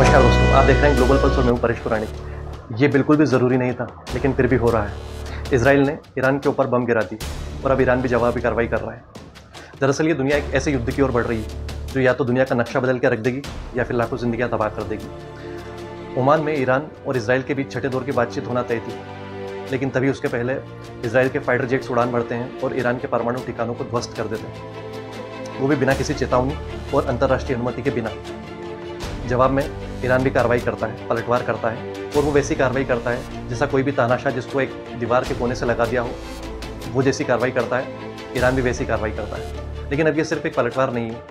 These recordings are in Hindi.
नमस्कार दोस्तों, आप देख रहे हैं ग्लोबल पल्स और मैं हूं परेश पुराणी। ये बिल्कुल भी ज़रूरी नहीं था, लेकिन फिर भी हो रहा है। इजराइल ने ईरान के ऊपर बम गिरा दी और अब ईरान भी जवाबी कार्रवाई कर रहा है। दरअसल ये दुनिया एक ऐसे युद्ध की ओर बढ़ रही है जो या तो दुनिया का नक्शा बदल के रख देगी या फिर लाखों जिंदगियां तबाह कर देगी। ओमान में ईरान और इसराइल के बीच छठे दौर की बातचीत होना तय थी, लेकिन तभी उसके पहले इसराइल के फाइटर जेट्स उड़ान भरते हैं और ईरान के परमाणु ठिकानों को ध्वस्त कर देते हैं, वो भी बिना किसी चेतावनी और अंतर्राष्ट्रीय अनुमति के बिना। जवाब में ईरान भी कार्रवाई करता है, पलटवार करता है, और वो वैसी कार्रवाई करता है जैसा कोई भी तानाशाह जिसको एक दीवार के कोने से लगा दिया हो, वो जैसी कार्रवाई करता है, ईरान भी वैसी कार्रवाई करता है। लेकिन अब ये सिर्फ एक पलटवार नहीं है,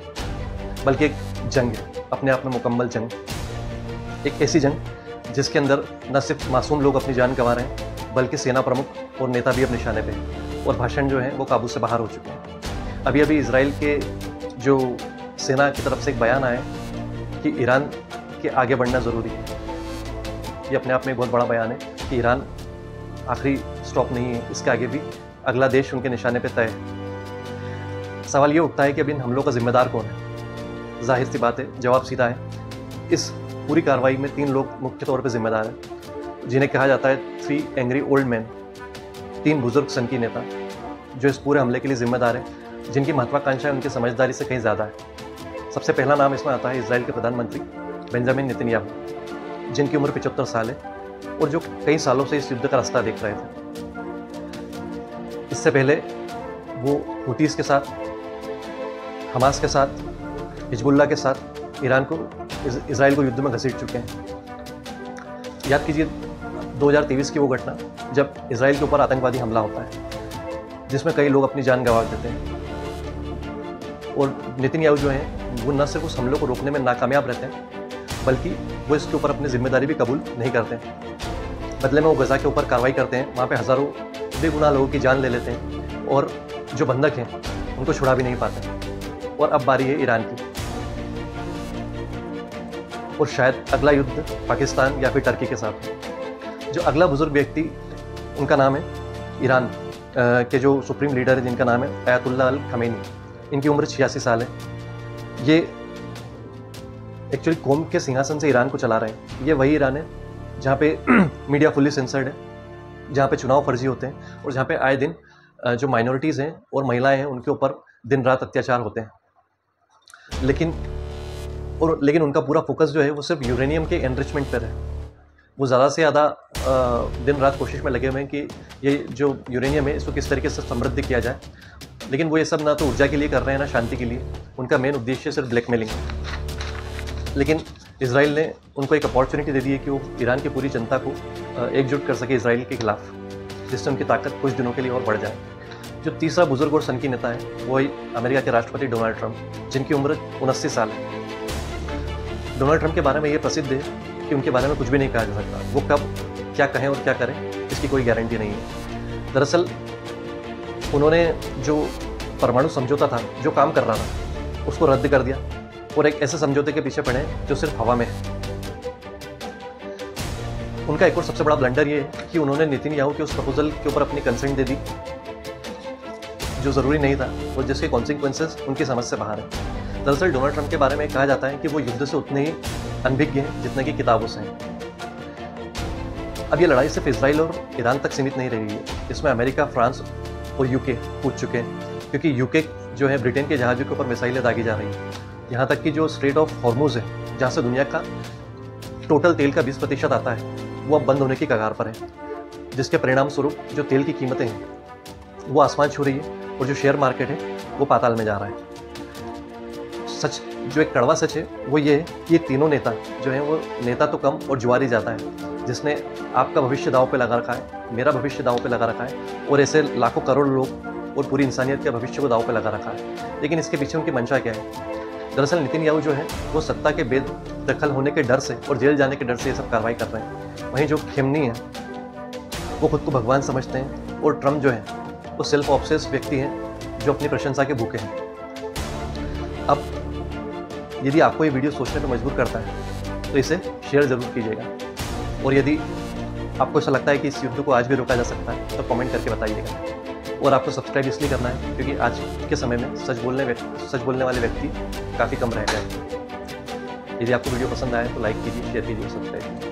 बल्कि एक जंग है, अपने आप में मुकम्मल जंग। एक ऐसी जंग जिसके अंदर न सिर्फ मासूम लोग अपनी जान गंवा रहे हैं, बल्कि सेना प्रमुख और नेता भी अब निशाने पे हैं, और भाषण जो है वो काबू से बाहर हो चुके हैं। अभी अभी इसराइल के जो सेना की तरफ से एक बयान आया कि ईरान के आगे बढ़ना ज़रूरी है। ये अपने आप में एक बहुत बड़ा बयान है कि ईरान आखिरी स्टॉप नहीं है, इसके आगे भी अगला देश उनके निशाने पे तय है। सवाल ये उठता है कि अब इन हमलों का जिम्मेदार कौन है। जाहिर सी बात है, जवाब सीधा है। इस पूरी कार्रवाई में 3 लोग मुख्य तौर पर जिम्मेदार हैं, जिन्हें कहा जाता है 3 एंग्री ओल्ड मैन, 3 बुजुर्ग सनकी नेता जो इस पूरे हमले के लिए जिम्मेदार है, जिनकी महत्वाकांक्षा उनकी समझदारी से कहीं ज़्यादा है। सबसे पहला नाम इसमें आता है इजराइल के प्रधानमंत्री बेंजामिन नेतन्याहू, जिनकी उम्र 75 साल है और जो कई सालों से इस युद्ध का रास्ता देख रहे थे। इससे पहले वो हुतीस के साथ, हमास के साथ, हिजबुल्लाह के साथ ईरान को इजराइल को युद्ध में घसीट चुके हैं। याद कीजिए 2023 की वो घटना जब इजराइल के ऊपर आतंकवादी हमला होता है, जिसमें कई लोग अपनी जान गंवा देते हैं, और नेतन्याहू जो हैं वो न सिर्फ उस हमले को रोकने में नाकामयाब रहते हैं, बल्कि वो इसके ऊपर अपनी जिम्मेदारी भी कबूल नहीं करते हैं। बदले में वो गजा के ऊपर कार्रवाई करते हैं, वहाँ पे हज़ारों बेगुनाह लोगों की जान ले लेते हैं, और जो बंधक हैं उनको छुड़ा भी नहीं पाते। और अब बारी है ईरान की, और शायद अगला युद्ध पाकिस्तान या फिर टर्की के साथ है। जो अगला बुजुर्ग व्यक्ति, उनका नाम है ईरान के जो सुप्रीम लीडर है, जिनका नाम है अयातुल्लाह अल खमेनी। इनकी उम्र 86 साल है। ये एक्चुअली कौम के सिंहासन से ईरान को चला रहे हैं। ये वही ईरान है जहाँ पे मीडिया फुल्ली सेंसर्ड है, जहाँ पे चुनाव फर्जी होते हैं, और जहाँ पे आए दिन जो माइनॉरिटीज़ हैं और महिलाएं हैं उनके ऊपर दिन रात अत्याचार होते हैं। लेकिन उनका पूरा फोकस जो है वो सिर्फ यूरेनियम के एनरिचमेंट पर है। वो ज़्यादा से ज़्यादा दिन रात कोशिश में लगे हुए हैं कि ये जो यूरेनियम है इसको किस तरीके से समृद्ध किया जाए। लेकिन वो ये सब ना तो ऊर्जा के लिए कर रहे हैं, ना शांति के लिए। उनका मेन उद्देश्य सिर्फ ब्लैकमेलिंग है। लेकिन इजराइल ने उनको एक अपॉर्चुनिटी दे दी है कि वो ईरान की पूरी जनता को एकजुट कर सके इजराइल के खिलाफ, जिससे उनकी ताकत कुछ दिनों के लिए और बढ़ जाए। जो तीसरा बुजुर्ग और सनकी नेता है वो अमेरिका के राष्ट्रपति डोनाल्ड ट्रंप, जिनकी उम्र 79 साल है। डोनाल्ड ट्रंप के बारे में ये प्रसिद्ध है कि उनके बारे में कुछ भी नहीं कहा जा सकता। वो कब क्या कहें और क्या करें इसकी कोई गारंटी नहीं है। दरअसल उन्होंने जो परमाणु समझौता था, जो काम कर रहा था, उसको रद्द कर दिया और एक ऐसे समझौते के पीछे पड़े जो सिर्फ हवा में है। उनका एक और सबसे बड़ा ब्लंडर ये है कि उन्होंने नेतन्याहू के उस प्रपोजल के ऊपर अपनी कंसेंट दे दी जो ज़रूरी नहीं था, और जिसके कॉन्सिक्वेंसेस उनकी समझ से बाहर है। दरअसल डोनाल्ड ट्रंप के बारे में कहा जाता है कि वो युद्ध से उतने ही अनभिज्ञ हैं जितने की किताबों से हैं। अब ये लड़ाई सिर्फ इसराइल और ईरान तक सीमित नहीं रही है। इसमें अमेरिका, फ्रांस और यूके कूद चुके हैं, क्योंकि यूके जो है ब्रिटेन के जहाज़ों के ऊपर मिसाइलें दागी जा रही हैं। यहाँ तक कि जो स्ट्रेट ऑफ हॉर्मुज़ है, जहाँ से दुनिया का टोटल तेल का 20% आता है, वो अब बंद होने की कगार पर है, जिसके परिणाम स्वरूप जो तेल की कीमतें हैं वो आसमान छू रही है, और जो शेयर मार्केट है वो पाताल में जा रहा है। सच, जो एक कड़वा सच है वो ये है कि ये तीनों नेता जो हैं वो नेता तो कम और जुआरी ज़्यादा है, जिसने आपका भविष्य दांव पे लगा रखा है, मेरा भविष्य दांव पे लगा रखा है, और ऐसे लाखों करोड़ लोग और पूरी इंसानियत के भविष्य को दांव पे लगा रखा है। लेकिन इसके पीछे उनकी मंशा क्या है? दरअसल नेतन्याहू जो है वो सत्ता के बेदखल होने के डर से और जेल जाने के डर से ये सब कार्रवाई कर रहे हैं। वहीं जो खेमनी है वो खुद को भगवान समझते हैं, और ट्रम्प जो है वो सेल्फ ऑब्सेस्ड व्यक्ति हैं जो अपनी प्रशंसा के भूखे हैं। अब यदि आपको ये वीडियो सोचने पर मजबूर करता है तो इसे शेयर ज़रूर कीजिएगा, और यदि आपको ऐसा लगता है कि इस युद्ध को आज भी रोका जा सकता है तो कमेंट करके बताइएगा। और आपको सब्सक्राइब इसलिए करना है क्योंकि आज के समय में सच बोलने वाले व्यक्ति काफ़ी कम रह गए हैं। यदि आपको वीडियो पसंद आए तो लाइक कीजिए, शेयर कीजिए, सब्सक्राइब कीजिए।